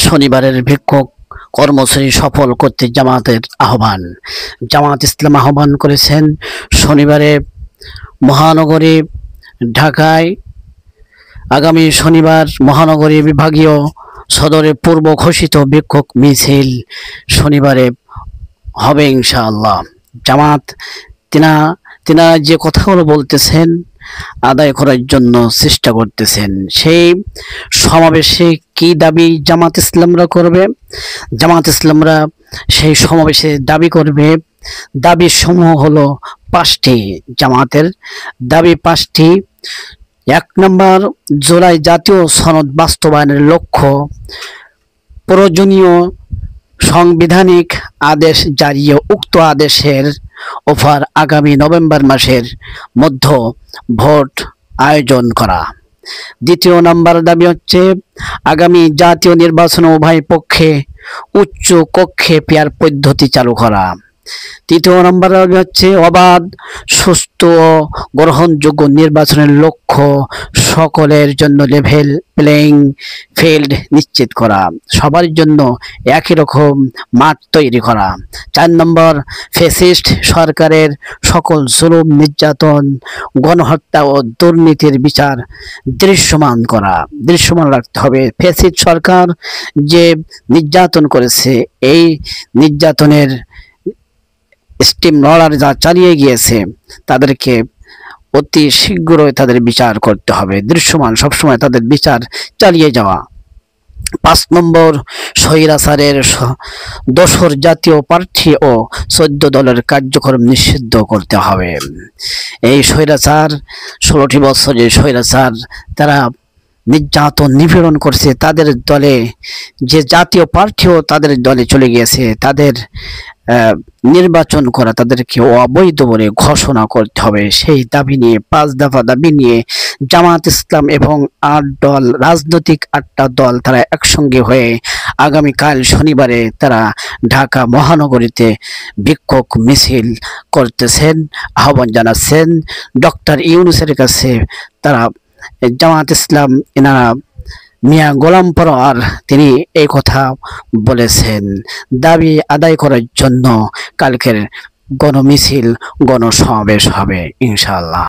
শনিবারের বিক্ষোভ কর্মসূচি সফল করতে জামাতের আহ্বান। জামাত ইসলাম আহ্বান করেছেন শনিবারে মহানগরী ঢাকায় আগামী শনিবার মহানগরী বিভাগীয় সদরে পূর্ব ঘোষিত বিক্ষোভ মিছিল শনিবারে হবে ইনশাআল্লাহ। জামাত তিনা যে কথাগুলো বলতেছেন আদায় করার জন্য চেষ্টা করতেছেন। সেই সমাবেশে কি দাবি জামাত ইসলামরা করবে? জামাত ইসলামরা সেই সমাবেশে দাবি করবে, দাবি সমূহ হলো 5টি। জামাতের দাবি 5টি। 1 নম্বর, জুলাই জাতীয় সনদ বাস্তবায়নের লক্ষ্য প্রয়োজনীয় সাংবিধানিক আদেশ জারি ও উক্ত আদেশের ওপর আগামী নভেম্বর মাসের মধ্যে ভোট আয়োজন করা। 2 নম্বর দাবি হচ্ছে আগামী জাতীয় নির্বাচনে উভয় পক্ষে উচ্চ কক্ষে পেয়ার পদ্ধতি চালু করা। 3 নম্বর দাবি হচ্ছে অবাধ, সুষ্ঠু ও গ্রহণযোগ্য নির্বাচনের লক্ষ্য সকলের জন্য লেভেল প্লেইং ফিল্ড নিশ্চিত করা, সবার জন্য একই রকম মাঠ তৈরি করা। 4 নম্বর, ফ্যাসিস্ট সরকারের সকল জুলুম, নির্যাতন, গণহত্যা ও দুর্নীতির বিচার দৃশ্যমান রাখতে হবে। ফ্যাসিস্ট সরকার যে নির্যাতন করেছে, এই নির্যাতনের স্টিম রোলার যা চালিয়ে গিয়েছে তাদেরকে অতি শীঘ্রই তাদের বিচার করতে হবে। দৃশ্যমান সবসময় তাদের বিচার চালিয়ে যাওয়া। 5 নম্বর, স্বৈরাচারের দোসর জাতীয় প্রার্থী ও 14 দলের কার্যক্রম নিষিদ্ধ করতে হবে। এই স্বৈরাচার 16টি বছর যে স্বৈরাচার তারা নির্যাতন নিপীড়ন করছে, তাদের দলে যে জাতীয় প্রার্থীও তাদের দলে চলে গিয়েছে, তাদের নির্বাচন করা তাদেরকে অবৈধ বলে ঘোষণা করতে হবে। সেই দাবি নিয়ে 5 দফা দাবি নিয়ে জামাত ইসলাম এবং 8 দল, রাজনৈতিক 8টা দল তারা একসঙ্গে হয়ে আগামীকাল শনিবারে তারা ঢাকা মহানগরীতে বিক্ষোভ মিছিল করতেছেন, আহ্বান জানাচ্ছেন ডক্টর ইউনূসের কাছে। তারা জামাত ইসলাম এনারা মিয়া গোলাম পরোয়ার তিনি এই কথা বলেছেন। দাবি আদায় করার জন্য কালকের গণমিছিল, গণসমাবেশ হবে ইনশাআল্লাহ।